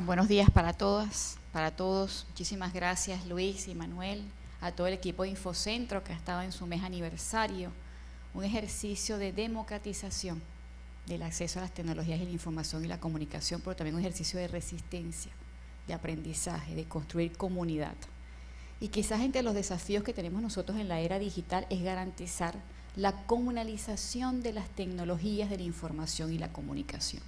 Buenos días para todas, para todos. Muchísimas gracias, Luis y Manuel, a todo el equipo de Infocentro que ha estado en su mes aniversario. Un ejercicio de democratización del acceso a las tecnologías y la información y la comunicación, pero también un ejercicio de resistencia, de aprendizaje, de construir comunidad. Y quizás entre los desafíos que tenemos nosotros en la era digital es garantizar la comunalización de las tecnologías de la información y la comunicación.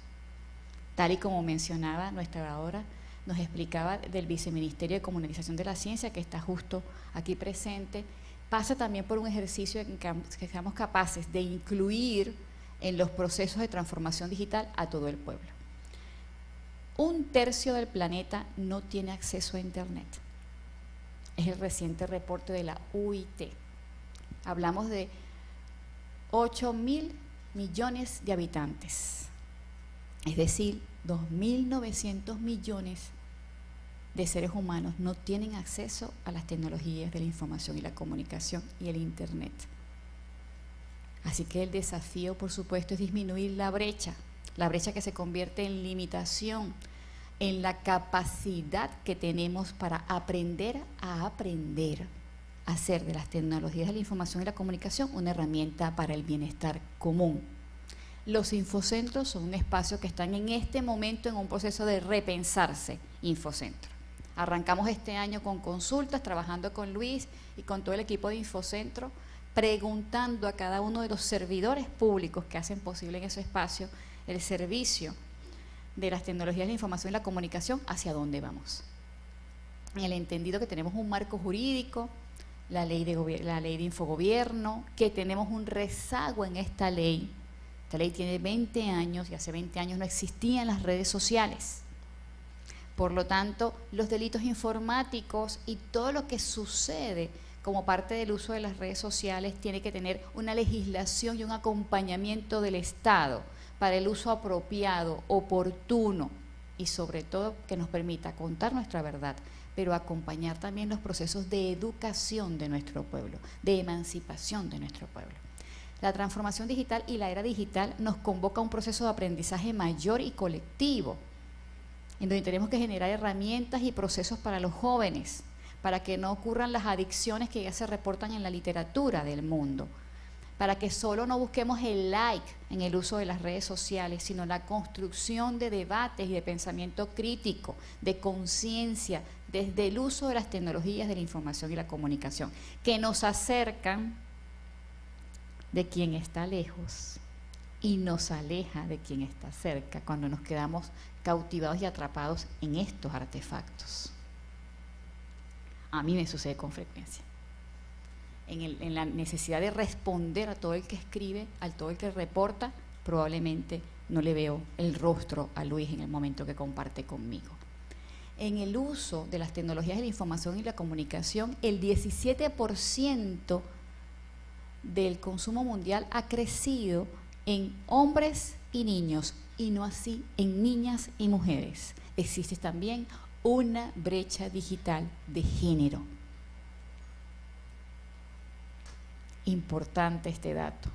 Tal y como mencionaba nuestra oradora, nos explicaba del Viceministerio de Comunalización de la Ciencia, que está justo aquí presente, pasa también por un ejercicio en que seamos capaces de incluir en los procesos de transformación digital a todo el pueblo. 1/3 del planeta no tiene acceso a Internet. Es el reciente reporte de la UIT. Hablamos de 8.000 millones de habitantes. Es decir, 2.900 millones de seres humanos no tienen acceso a las tecnologías de la información y la comunicación y el Internet. Así que el desafío, por supuesto, es disminuir la brecha que se convierte en limitación, en la capacidad que tenemos para aprender a hacer de las tecnologías de la información y la comunicación una herramienta para el bienestar común. Los infocentros son un espacio que están en este momento en un proceso de repensarse. Infocentro. Arrancamos este año con consultas, trabajando con Luis y con todo el equipo de Infocentro, preguntando a cada uno de los servidores públicos que hacen posible en ese espacio el servicio de las tecnologías de la información y la comunicación, hacia dónde vamos. En el entendido que tenemos un marco jurídico, la ley de infogobierno, que tenemos un rezago en esta ley. Esta ley tiene 20 años y hace 20 años no existían las redes sociales. Por lo tanto, los delitos informáticos y todo lo que sucede como parte del uso de las redes sociales tiene que tener una legislación y un acompañamiento del Estado para el uso apropiado, oportuno y sobre todo que nos permita contar nuestra verdad, pero acompañar también los procesos de educación de nuestro pueblo, de emancipación de nuestro pueblo. La transformación digital y la era digital nos convoca a un proceso de aprendizaje mayor y colectivo, en donde tenemos que generar herramientas y procesos para los jóvenes, para que no ocurran las adicciones que ya se reportan en la literatura del mundo, para que solo no busquemos el like en el uso de las redes sociales, sino la construcción de debates y de pensamiento crítico, de conciencia, desde el uso de las tecnologías de la información y la comunicación, que nos acercan de quien está lejos y nos aleja de quien está cerca cuando nos quedamos cautivados y atrapados en estos artefactos. A mí me sucede con frecuencia. En la necesidad de responder a todo el que escribe, a todo el que reporta, probablemente no le veo el rostro a Luis en el momento que comparte conmigo. En el uso de las tecnologías de la información y la comunicación, el 17% del consumo mundial ha crecido en hombres y niños, y no así en niñas y mujeres. Existe también una brecha digital de género. Importante este dato.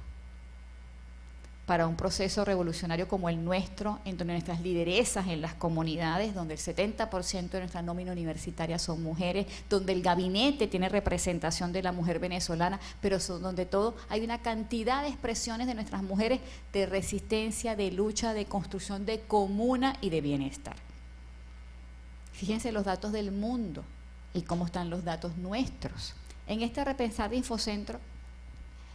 Para un proceso revolucionario como el nuestro, en donde nuestras lideresas en las comunidades, donde el 70% de nuestra nómina universitaria son mujeres, donde el gabinete tiene representación de la mujer venezolana, pero donde todo hay una cantidad de expresiones de nuestras mujeres de resistencia, de lucha, de construcción de comuna y de bienestar. Fíjense los datos del mundo y cómo están los datos nuestros. En este repensar de Infocentro,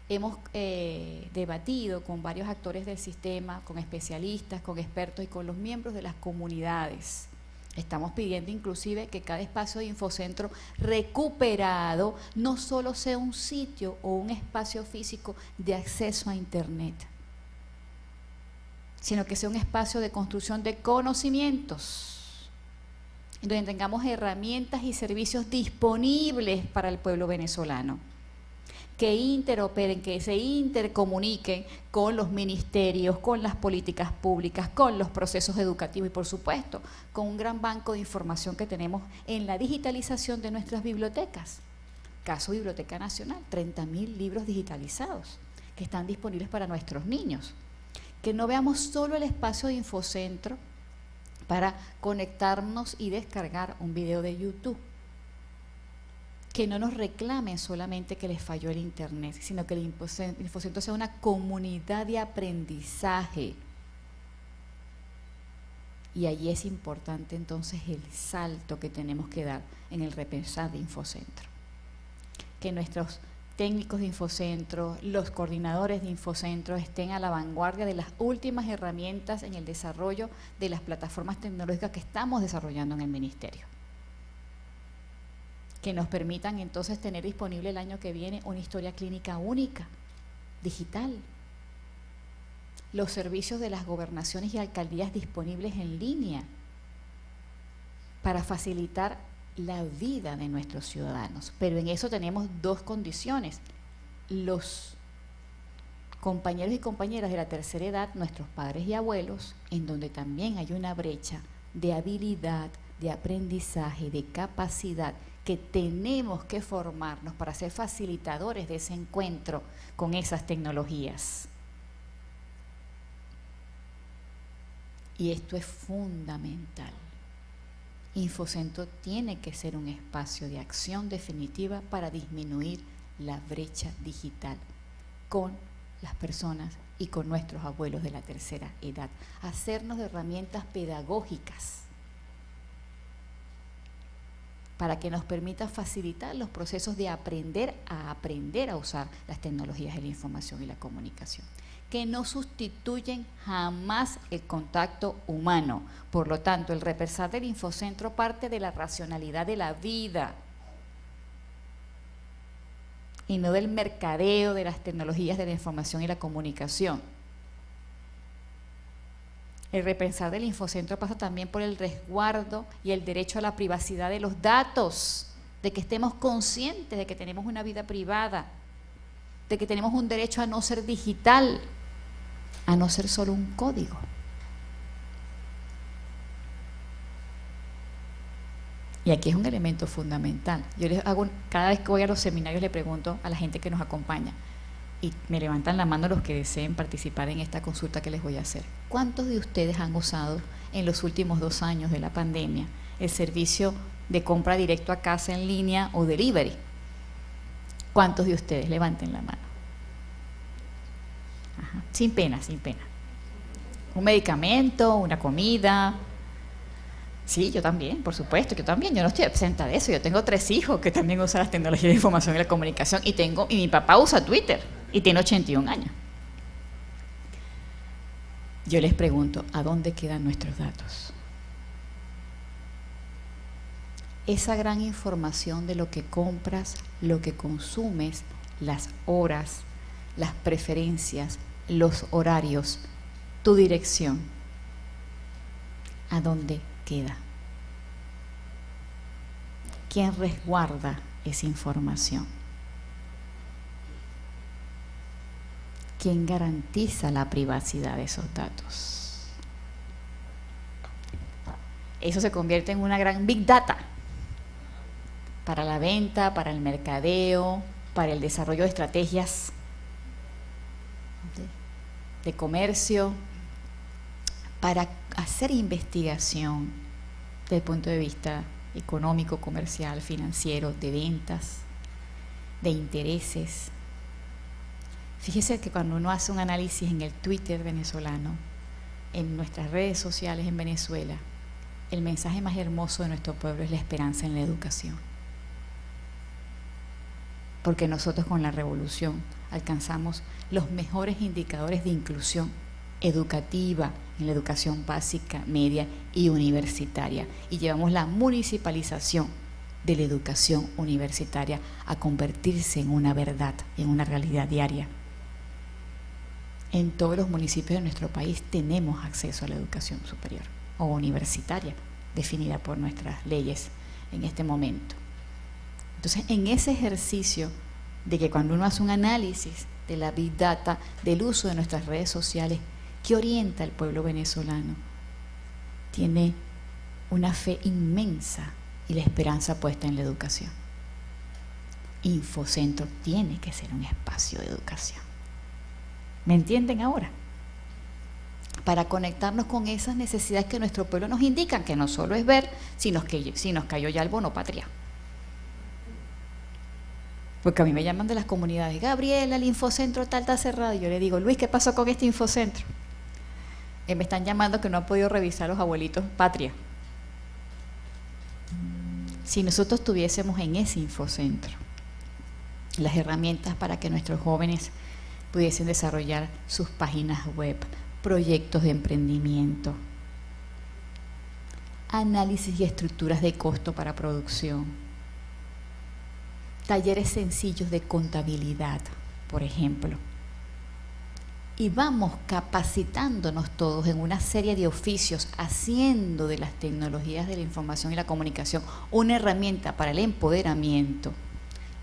hemos debatido con varios actores del sistema, con especialistas, con expertos y con los miembros de las comunidades. Estamos pidiendo inclusive que cada espacio de Infocentro recuperado no solo sea un sitio o un espacio físico de acceso a Internet, sino que sea un espacio de construcción de conocimientos, donde tengamos herramientas y servicios disponibles para el pueblo venezolano, que interoperen, que se intercomuniquen con los ministerios, con las políticas públicas, con los procesos educativos y, por supuesto, con un gran banco de información que tenemos en la digitalización de nuestras bibliotecas. Caso Biblioteca Nacional, 30.000 libros digitalizados que están disponibles para nuestros niños. Que no veamos solo el espacio de Infocentro para conectarnos y descargar un video de YouTube. Que no nos reclamen solamente que les falló el internet, sino que el Infocentro sea una comunidad de aprendizaje. Y allí es importante entonces el salto que tenemos que dar en el repensar de Infocentro. Que nuestros técnicos de Infocentro, los coordinadores de Infocentro estén a la vanguardia de las últimas herramientas en el desarrollo de las plataformas tecnológicas que estamos desarrollando en el Ministerio. Que nos permitan entonces tener disponible el año que viene una historia clínica única, digital. Los servicios de las gobernaciones y alcaldías disponibles en línea para facilitar la vida de nuestros ciudadanos. Pero en eso tenemos dos condiciones. Los compañeros y compañeras de la tercera edad, nuestros padres y abuelos, en donde también hay una brecha de habilidad, de aprendizaje, de capacidad, que tenemos que formarnos para ser facilitadores de ese encuentro con esas tecnologías. Y esto es fundamental. Infocentro tiene que ser un espacio de acción definitiva para disminuir la brecha digital con las personas y con nuestros abuelos de la tercera edad. Hacernos de herramientas pedagógicas para que nos permita facilitar los procesos de aprender a usar las tecnologías de la información y la comunicación, que no sustituyen jamás el contacto humano. Por lo tanto, el repensar del Infocentro parte de la racionalidad de la vida y no del mercadeo de las tecnologías de la información y la comunicación. El repensar del Infocentro pasa también por el resguardo y el derecho a la privacidad de los datos, de que estemos conscientes de que tenemos una vida privada, de que tenemos un derecho a no ser digital, a no ser solo un código. Y aquí es un elemento fundamental. Yo les hago, cada vez que voy a los seminarios le pregunto a la gente que nos acompaña, y me levantan la mano los que deseen participar en esta consulta que les voy a hacer. ¿Cuántos de ustedes han usado en los últimos 2 años de la pandemia el servicio de compra directo a casa en línea o delivery? ¿Cuántos de ustedes? Levanten la mano. Ajá. Sin pena, sin pena. Un medicamento, una comida. Sí, yo también, por supuesto, yo también. Yo no estoy exenta de eso. Yo tengo 3 hijos que también usan las tecnologías de información y la comunicación y mi papá usa Twitter y tiene 81 años. Yo les pregunto, ¿a dónde quedan nuestros datos? Esa gran información de lo que compras, lo que consumes, las horas, las preferencias, los horarios, tu dirección, ¿a dónde queda? ¿Quién resguarda esa información? ¿Quién garantiza la privacidad de esos datos? Eso se convierte en una gran Big Data para la venta, para el mercadeo, para el desarrollo de estrategias de comercio, para hacer investigación desde el punto de vista económico, comercial, financiero, de ventas, de intereses. Fíjese que cuando uno hace un análisis en el Twitter venezolano, en nuestras redes sociales en Venezuela, el mensaje más hermoso de nuestro pueblo es la esperanza en la educación. Porque nosotros con la revolución alcanzamos los mejores indicadores de inclusión educativa en la educación básica, media y universitaria. Y llevamos la municipalización de la educación universitaria a convertirse en una verdad, en una realidad diaria. En todos los municipios de nuestro país tenemos acceso a la educación superior o universitaria, definida por nuestras leyes en este momento. Entonces, en ese ejercicio de que cuando uno hace un análisis de la Big Data, del uso de nuestras redes sociales, ¿qué orienta al pueblo venezolano? Tiene una fe inmensa y la esperanza puesta en la educación. Infocentro tiene que ser un espacio de educación. ¿Me entienden ahora? para conectarnos con esas necesidades que nuestro pueblo nos indica, que no solo es ver si nos cayó ya el bono patria. Porque a mí me llaman de las comunidades, Gabriela, el infocentro tal está cerrado. Y yo le digo, Luis, ¿qué pasó con este infocentro? Me están llamando que no han podido revisar los abuelitos patria. Si nosotros tuviésemos en ese infocentro las herramientas para que nuestros jóvenes pudiesen desarrollar sus páginas web, proyectos de emprendimiento, análisis y estructuras de costo para producción, talleres sencillos de contabilidad, por ejemplo, y vamos capacitándonos todos en una serie de oficios, haciendo de las tecnologías de la información y la comunicación una herramienta para el empoderamiento,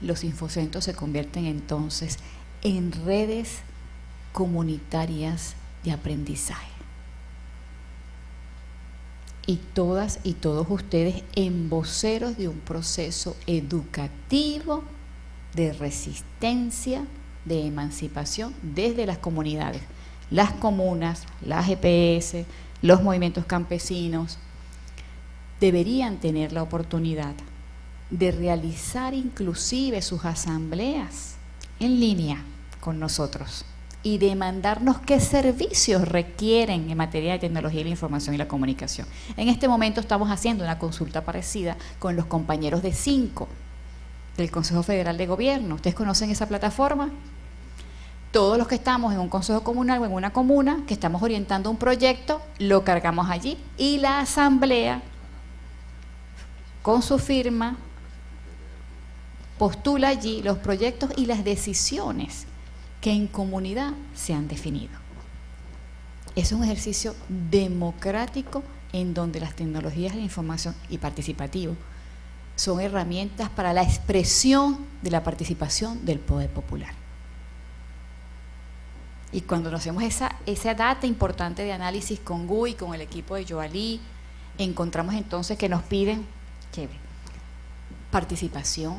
los infocentros se convierten entonces en redes comunitarias de aprendizaje. Y todas y todos ustedes en voceros de un proceso educativo de resistencia, de emancipación desde las comunidades, las comunas, las GPS, los movimientos campesinos, deberían tener la oportunidad de realizar inclusive sus asambleas en línea con nosotros y demandarnos qué servicios requieren en materia de tecnología de la información y la comunicación. En este momento estamos haciendo una consulta parecida con los compañeros de 5 del Consejo Federal de Gobierno. ¿Ustedes conocen esa plataforma? Todos los que estamos en un consejo comunal o en una comuna, que estamos orientando un proyecto, lo cargamos allí y la asamblea, con su firma, postula allí los proyectos y las decisiones que en comunidad se han definido. Es un ejercicio democrático en donde las tecnologías de la información y participativo son herramientas para la expresión de la participación del poder popular. Y cuando nos hacemos esa data importante de análisis con GUI, con el equipo de Joalí, encontramos entonces que nos piden participación,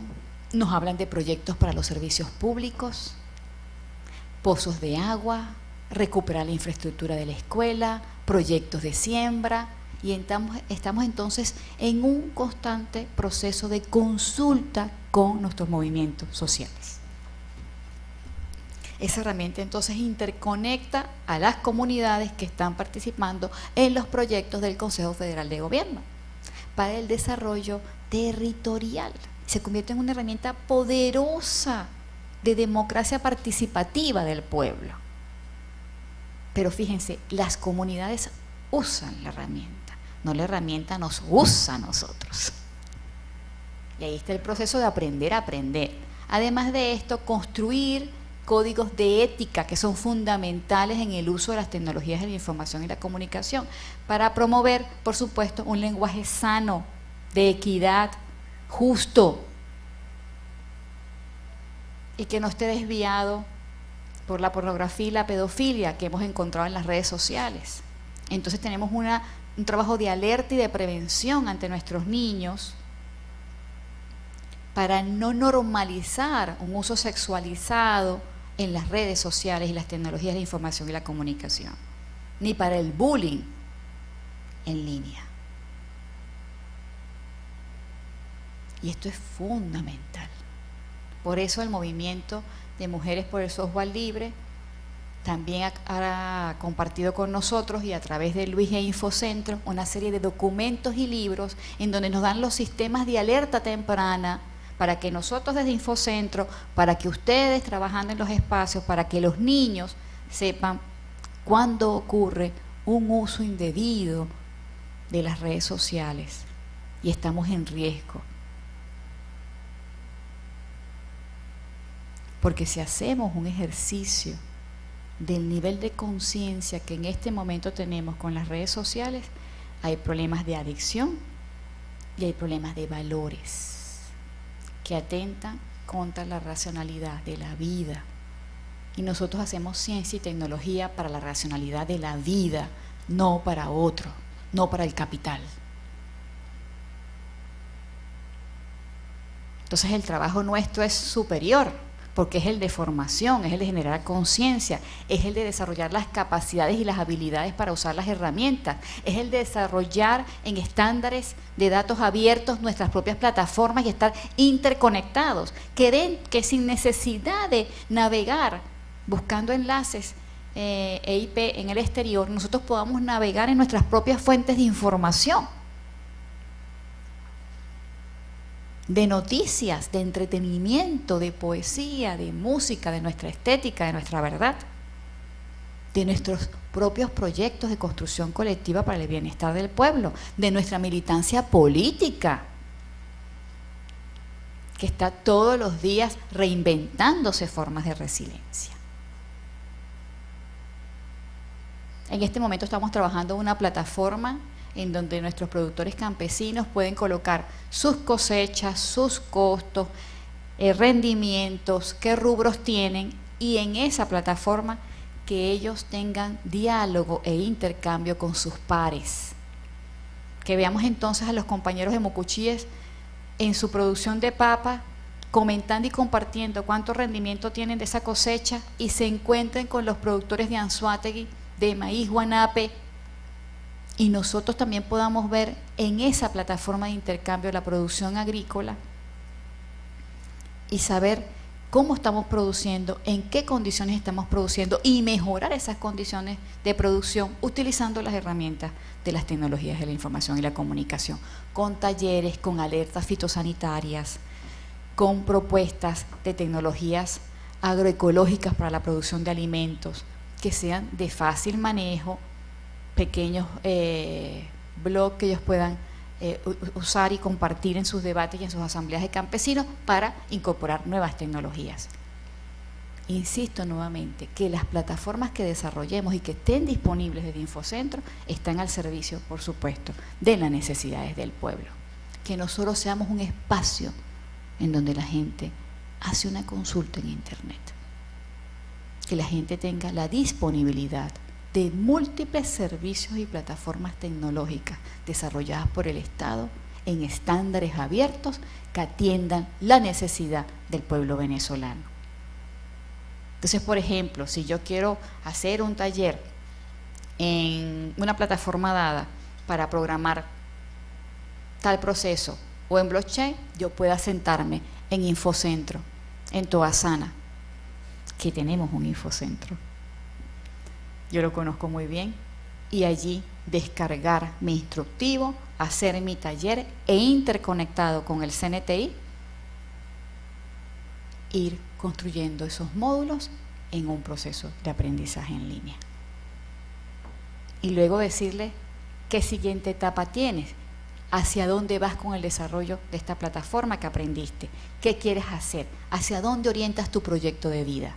nos hablan de proyectos para los servicios públicos, pozos de agua, recuperar la infraestructura de la escuela, proyectos de siembra, y estamos entonces en un constante proceso de consulta con nuestros movimientos sociales. Esa herramienta entonces interconecta a las comunidades que están participando en los proyectos del Consejo Federal de Gobierno para el desarrollo territorial. Se convierte en una herramienta poderosa de democracia participativa del pueblo. Pero fíjense, las comunidades usan la herramienta, no la herramienta nos usa a nosotros. Y ahí está el proceso de aprender a aprender. Además de esto, construir códigos de ética que son fundamentales en el uso de las tecnologías de la información y la comunicación para promover, por supuesto, un lenguaje sano, de equidad, justo, y que no esté desviado por la pornografía y la pedofilia que hemos encontrado en las redes sociales. Entonces tenemos un trabajo de alerta y de prevención ante nuestros niños para no normalizar un uso sexualizado en las redes sociales y las tecnologías de la información y la comunicación, ni para el bullying en línea. Y esto es fundamental. Por eso el movimiento de Mujeres por el Software Libre también ha compartido con nosotros y a través de Luis e Infocentro una serie de documentos y libros en donde nos dan los sistemas de alerta temprana para que nosotros desde Infocentro, para que ustedes trabajando en los espacios, para que los niños sepan cuándo ocurre un uso indebido de las redes sociales y estamos en riesgo. Porque si hacemos un ejercicio del nivel de conciencia que en este momento tenemos con las redes sociales, hay problemas de adicción y hay problemas de valores que atentan contra la racionalidad de la vida. Y nosotros hacemos ciencia y tecnología para la racionalidad de la vida, no para otro, no para el capital. Entonces el trabajo nuestro es superior, porque es el de formación, es el de generar conciencia, es el de desarrollar las capacidades y las habilidades para usar las herramientas, es el de desarrollar en estándares de datos abiertos nuestras propias plataformas y estar interconectados, que sin necesidad de navegar buscando enlaces EIP en el exterior, nosotros podamos navegar en nuestras propias fuentes de información, de noticias, de entretenimiento, de poesía, de música, de nuestra estética, de nuestra verdad, de nuestros propios proyectos de construcción colectiva para el bienestar del pueblo, de nuestra militancia política, que está todos los días reinventándose formas de resiliencia. En este momento estamos trabajando en una plataforma en donde nuestros productores campesinos pueden colocar sus cosechas, sus costos, rendimientos, qué rubros tienen, y en esa plataforma que ellos tengan diálogo e intercambio con sus pares. Que veamos entonces a los compañeros de Mucuchíes en su producción de papa, comentando y compartiendo cuánto rendimiento tienen de esa cosecha, y se encuentren con los productores de Anzoátegui, de maíz guanape, y nosotros también podamos ver en esa plataforma de intercambio la producción agrícola y saber cómo estamos produciendo, en qué condiciones estamos produciendo, y mejorar esas condiciones de producción utilizando las herramientas de las tecnologías de la información y la comunicación, con talleres, con alertas fitosanitarias, con propuestas de tecnologías agroecológicas para la producción de alimentos que sean de fácil manejo, pequeños blogs que ellos puedan usar y compartir en sus debates y en sus asambleas de campesinos para incorporar nuevas tecnologías. Insisto nuevamente que las plataformas que desarrollemos y que estén disponibles desde Infocentro están al servicio, por supuesto, de las necesidades del pueblo. Que nosotros seamos un espacio en donde la gente hace una consulta en Internet, que la gente tenga la disponibilidad de múltiples servicios y plataformas tecnológicas desarrolladas por el Estado en estándares abiertos que atiendan la necesidad del pueblo venezolano. Entonces, por ejemplo, si yo quiero hacer un taller en una plataforma dada para programar tal proceso o en blockchain, yo pueda sentarme en Infocentro, en Toasana, que tenemos un Infocentro. Yo lo conozco muy bien, y allí descargar mi instructivo, hacer mi taller e interconectado con el CNTI, ir construyendo esos módulos en un proceso de aprendizaje en línea. Y luego decirle qué siguiente etapa tienes, hacia dónde vas con el desarrollo de esta plataforma que aprendiste, qué quieres hacer, hacia dónde orientas tu proyecto de vida,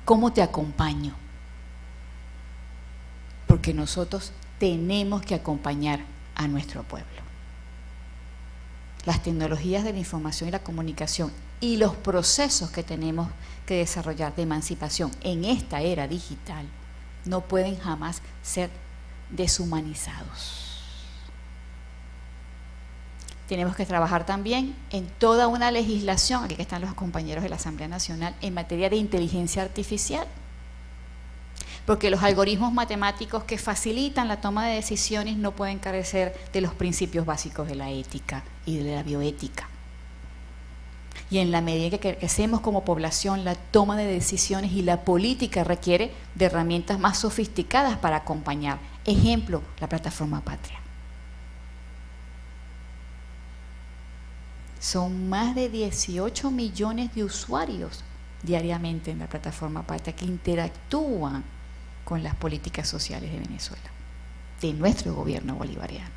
cómo te acompaño. Porque nosotros tenemos que acompañar a nuestro pueblo. Las tecnologías de la información y la comunicación y los procesos que tenemos que desarrollar de emancipación en esta era digital no pueden jamás ser deshumanizados. Tenemos que trabajar también en toda una legislación, aquí están los compañeros de la Asamblea Nacional, en materia de inteligencia artificial, porque los algoritmos matemáticos que facilitan la toma de decisiones no pueden carecer de los principios básicos de la ética y de la bioética. Y en la medida que crecemos como población, la toma de decisiones y la política requiere de herramientas más sofisticadas para acompañar. Ejemplo, la plataforma Patria. Son más de 18 millones de usuarios diariamente en la plataforma Patria que interactúan con las políticas sociales de Venezuela, de nuestro gobierno bolivariano.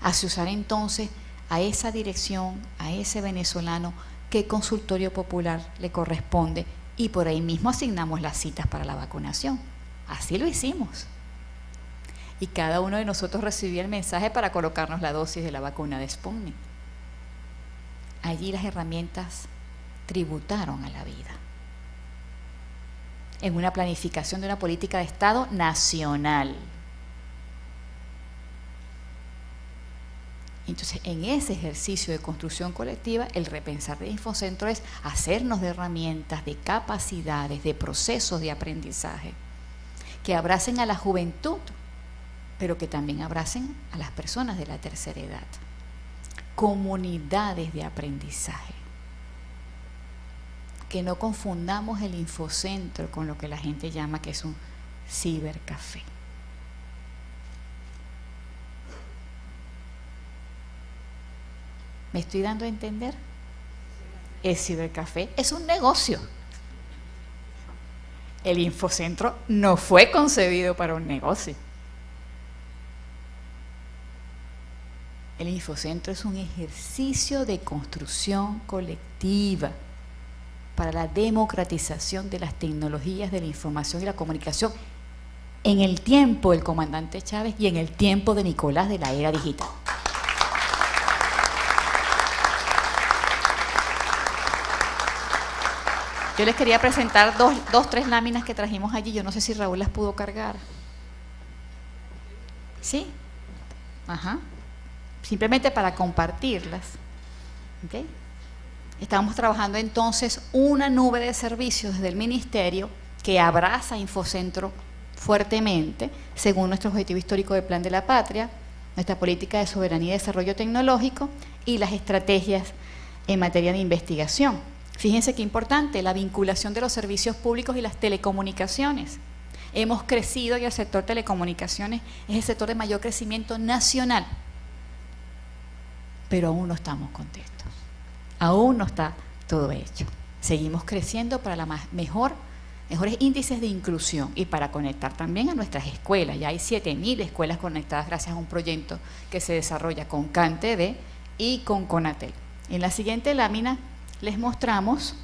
Hace usar entonces a esa dirección, a ese venezolano, qué consultorio popular le corresponde, y por ahí mismo asignamos las citas para la vacunación. Así lo hicimos. Y cada uno de nosotros recibía el mensaje para colocarnos la dosis de la vacuna de Sputnik. Allí las herramientas tributaron a la vida, en una planificación de una política de Estado nacional, Entonces, en ese ejercicio de construcción colectiva, el repensar de Infocentro es hacernos de herramientas, de capacidades, de procesos de aprendizaje, que abracen a la juventud, pero que también abracen a las personas de la tercera edad. Comunidades de aprendizaje. Que no confundamos el Infocentro con lo que la gente llama que es un cibercafé. ¿Me estoy dando a entender? El cibercafé es un negocio. El Infocentro no fue concebido para un negocio. El Infocentro es un ejercicio de construcción colectiva para la democratización de las tecnologías de la información y la comunicación en el tiempo del comandante Chávez y en el tiempo de Nicolás de la era digital. Yo les quería presentar tres láminas que trajimos allí. Yo no sé si Raúl las pudo cargar. ¿Sí? Ajá. Simplemente para compartirlas. ¿Okay? Estamos trabajando entonces una nube de servicios desde el Ministerio que abraza Infocentro fuertemente, según nuestro objetivo histórico del Plan de la Patria, nuestra política de soberanía y desarrollo tecnológico y las estrategias en materia de investigación. Fíjense qué importante, la vinculación de los servicios públicos y las telecomunicaciones. Hemos crecido y el sector telecomunicaciones es el sector de mayor crecimiento nacional, pero aún no estamos contentos. Aún no está todo hecho. Seguimos creciendo para mejores índices de inclusión y para conectar también a nuestras escuelas. Ya hay 7.000 escuelas conectadas gracias a un proyecto que se desarrolla con CanTV y con Conatel. En la siguiente lámina les mostramos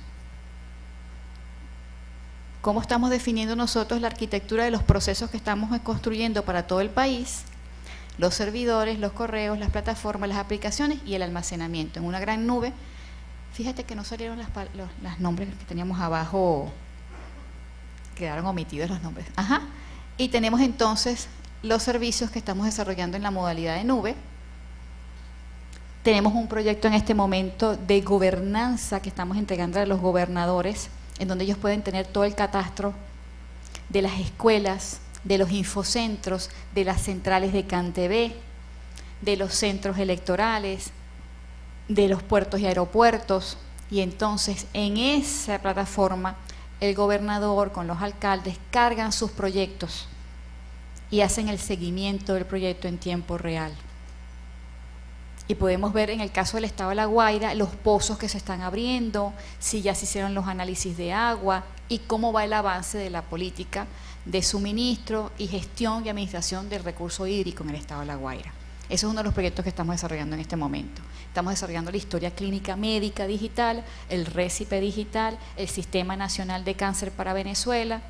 cómo estamos definiendo nosotros la arquitectura de los procesos que estamos construyendo para todo el país, los servidores, los correos, las plataformas, las aplicaciones y el almacenamiento en una gran nube. Fíjate que no salieron los nombres que teníamos abajo, quedaron omitidos los nombres. Ajá. Y tenemos entonces los servicios que estamos desarrollando en la modalidad de nube. Tenemos un proyecto en este momento de gobernanza que estamos entregando a los gobernadores, en donde ellos pueden tener todo el catastro de las escuelas, de los infocentros, de las centrales de CanTV, de los centros electorales, de los puertos y aeropuertos. Y entonces en esa plataforma el gobernador con los alcaldes cargan sus proyectos y hacen el seguimiento del proyecto en tiempo real. Y podemos ver en el caso del estado de La Guaira los pozos que se están abriendo, si ya se hicieron los análisis de agua y cómo va el avance de la política de suministro y gestión y administración del recurso hídrico en el estado de La Guaira. Eso es uno de los proyectos que estamos desarrollando en este momento. Estamos desarrollando la historia clínica médica digital, el récipe digital, el Sistema Nacional de Cáncer para Venezuela.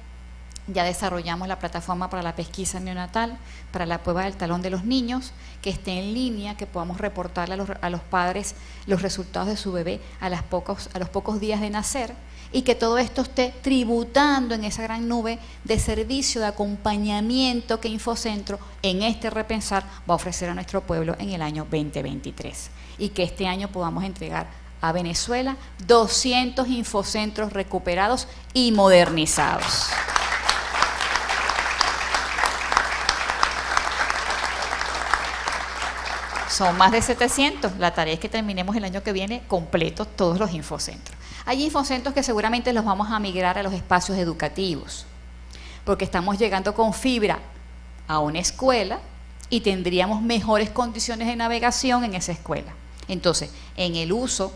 Ya desarrollamos la plataforma para la pesquisa neonatal, para la prueba del talón de los niños, que esté en línea, que podamos reportarle a los padres los resultados de su bebé a los pocos días de nacer, y que todo esto esté tributando en esa gran nube de servicio, de acompañamiento que Infocentro en este repensar va a ofrecer a nuestro pueblo en el año 2023. Y que este año podamos entregar a Venezuela 200 infocentros recuperados y modernizados. Son más de 700. La tarea es que terminemos el año que viene completos todos los infocentros. Hay infocentros que seguramente los vamos a migrar a los espacios educativos, porque estamos llegando con fibra a una escuela y tendríamos mejores condiciones de navegación en esa escuela. Entonces, en el uso,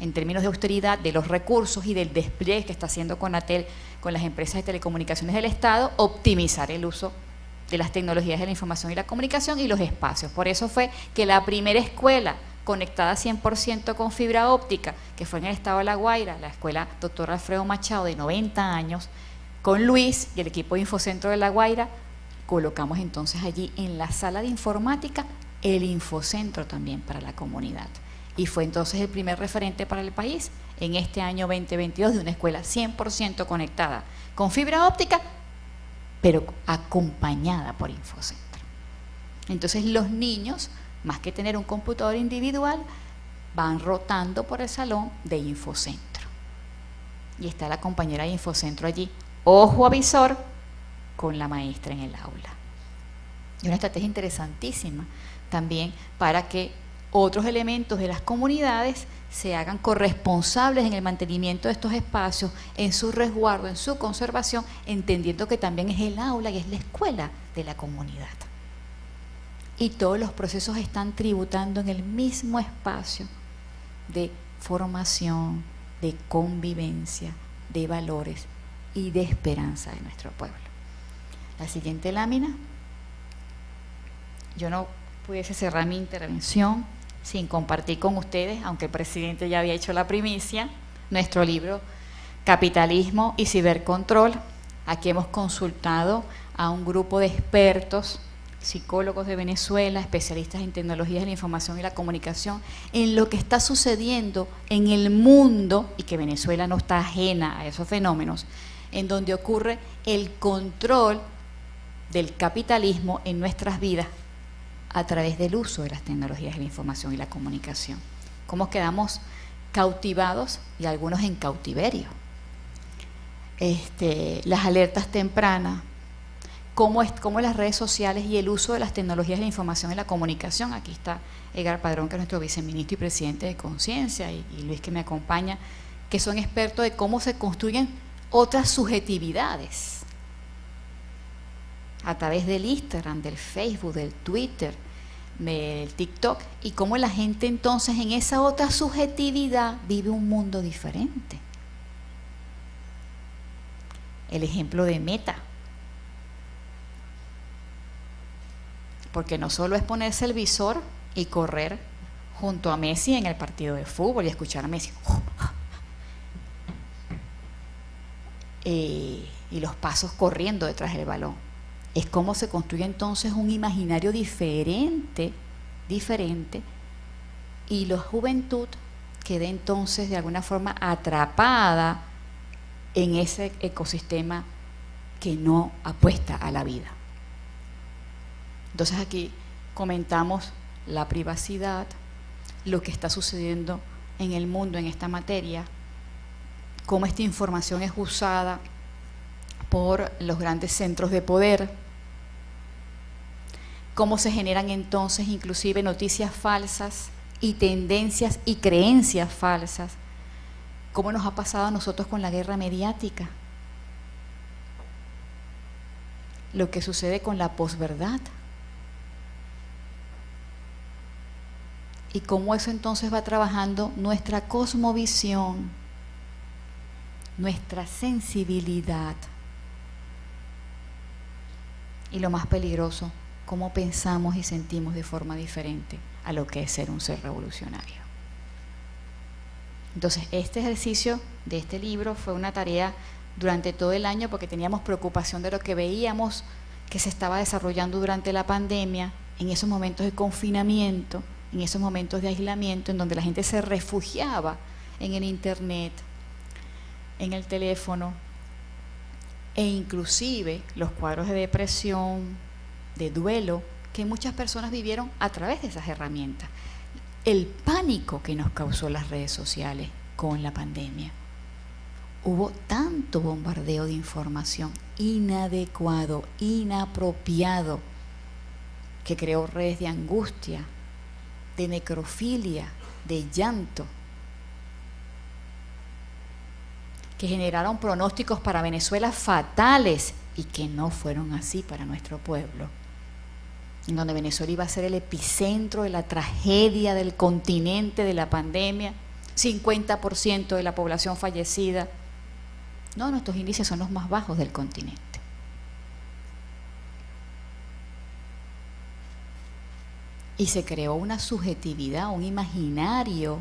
en términos de austeridad, de los recursos y del despliegue que está haciendo Conatel con las empresas de telecomunicaciones del Estado, optimizar el uso de las tecnologías de la información y la comunicación y los espacios. Por eso fue que la primera escuela conectada 100% con fibra óptica, que fue en el estado de La Guaira, la escuela Dr. Alfredo Machado, de 90 años, con Luis y el equipo de Infocentro de La Guaira, colocamos entonces allí en la sala de informática el Infocentro también para la comunidad. Y fue entonces el primer referente para el país en este año 2022 de una escuela 100% conectada con fibra óptica, pero acompañada por Infocentro. Entonces los niños más que tener un computador individual, van rotando por el salón de Infocentro. Y está la compañera de Infocentro allí, ojo avisor, con la maestra en el aula. Y una estrategia interesantísima también para que otros elementos de las comunidades se hagan corresponsables en el mantenimiento de estos espacios, en su resguardo, en su conservación, entendiendo que también es el aula y es la escuela de la comunidad. Y todos los procesos están tributando en el mismo espacio de formación, de convivencia, de valores y de esperanza de nuestro pueblo. La siguiente lámina. Yo no pudiese cerrar mi intervención sin compartir con ustedes, aunque el presidente ya había hecho la primicia, nuestro libro Capitalismo y Cibercontrol. Aquí hemos consultado a un grupo de expertos, psicólogos de Venezuela, especialistas en tecnologías de la información y la comunicación, en lo que está sucediendo en el mundo, y que Venezuela no está ajena a esos fenómenos, en donde ocurre el control del capitalismo en nuestras vidas a través del uso de las tecnologías de la información y la comunicación. Cómo quedamos cautivados y algunos en cautiverio. Las alertas tempranas, cómo las redes sociales y el uso de las tecnologías de la información y la comunicación. Aquí está Edgar Padrón, que es nuestro viceministro y presidente de Conciencia, y Luis, que me acompaña, que son expertos de cómo se construyen otras subjetividades a través del Instagram, del Facebook, del Twitter, del TikTok, y cómo la gente entonces en esa otra subjetividad vive un mundo diferente. El ejemplo de Meta, porque no solo es ponerse el visor y correr junto a Messi en el partido de fútbol y escuchar a Messi y los pasos corriendo detrás del balón. Es cómo se construye entonces un imaginario diferente, y la juventud queda entonces de alguna forma atrapada en ese ecosistema que no apuesta a la vida. Entonces aquí comentamos la privacidad, lo que está sucediendo en el mundo en esta materia, cómo esta información es usada por los grandes centros de poder, cómo se generan entonces inclusive noticias falsas y tendencias y creencias falsas, cómo nos ha pasado a nosotros con la guerra mediática, lo que sucede con la posverdad, y cómo eso entonces va trabajando nuestra cosmovisión, nuestra sensibilidad, y lo más peligroso, cómo pensamos y sentimos de forma diferente a lo que es ser un ser revolucionario. Entonces, este ejercicio de este libro fue una tarea durante todo el año, porque teníamos preocupación de lo que veíamos que se estaba desarrollando durante la pandemia, en esos momentos de confinamiento, en esos momentos de aislamiento, en donde la gente se refugiaba en el internet, en el teléfono, e inclusive los cuadros de depresión, de duelo, que muchas personas vivieron a través de esas herramientas. El pánico que nos causó las redes sociales con la pandemia. Hubo tanto bombardeo de información inadecuado, inapropiado, que creó redes de angustia, de necrofilia, de llanto, que generaron pronósticos para Venezuela fatales y que no fueron así para nuestro pueblo, en donde Venezuela iba a ser el epicentro de la tragedia del continente, de la pandemia, 50% de la población fallecida. No, nuestros índices son los más bajos del continente. Y se creó una subjetividad, un imaginario,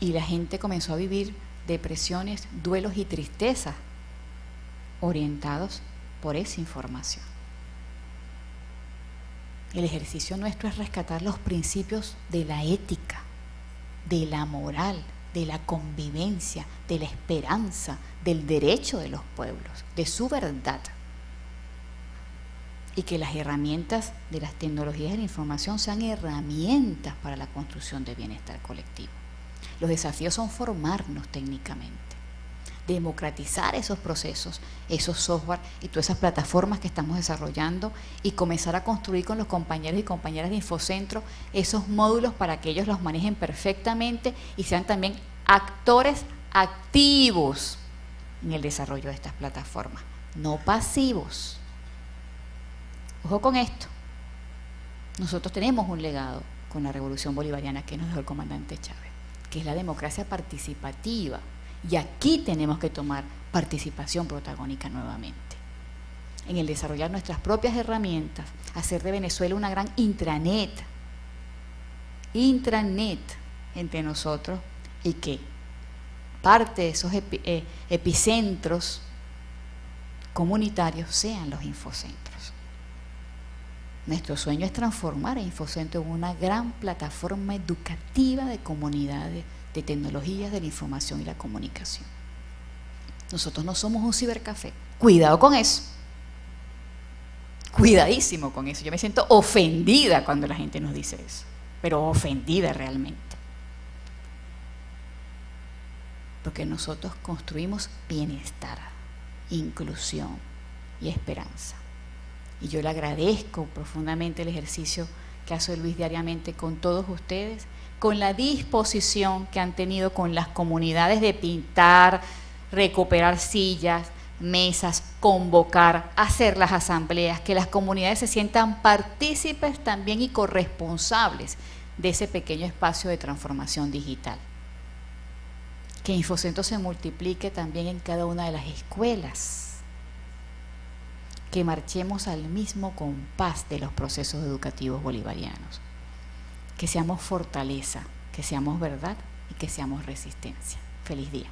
y la gente comenzó a vivir depresiones, duelos y tristezas orientados por esa información. El ejercicio nuestro es rescatar los principios de la ética, de la moral, de la convivencia, de la esperanza, del derecho de los pueblos, de su verdad. y que las herramientas de las tecnologías de la información sean herramientas para la construcción de bienestar colectivo. Los desafíos son formarnos técnicamente, democratizar esos procesos, esos software y todas esas plataformas que estamos desarrollando y comenzar a construir con los compañeros y compañeras de Infocentro esos módulos para que ellos los manejen perfectamente y sean también actores activos en el desarrollo de estas plataformas, no pasivos. Ojo con esto, nosotros tenemos un legado con la revolución bolivariana que nos dejó el comandante Chávez, que es la democracia participativa, y aquí tenemos que tomar participación protagónica nuevamente, en el desarrollar nuestras propias herramientas, hacer de Venezuela una gran intranet entre nosotros, y que parte de esos epicentros comunitarios sean los infocentros. Nuestro sueño es transformar a Infocentro en una gran plataforma educativa de comunidades, de tecnologías de la información y la comunicación. Nosotros no somos un cibercafé. Cuidado con eso. Cuidadísimo con eso. Yo me siento ofendida cuando la gente nos dice eso, pero ofendida realmente. Porque nosotros construimos bienestar, inclusión y esperanza. Y yo le agradezco profundamente el ejercicio que hace Luis diariamente con todos ustedes, con la disposición que han tenido con las comunidades de pintar, recuperar sillas, mesas, convocar, hacer las asambleas, que las comunidades se sientan partícipes también y corresponsables de ese pequeño espacio de transformación digital. Que Infocentro se multiplique también en cada una de las escuelas. Que marchemos al mismo compás de los procesos educativos bolivarianos, que seamos fortaleza, que seamos verdad y que seamos resistencia. Feliz día.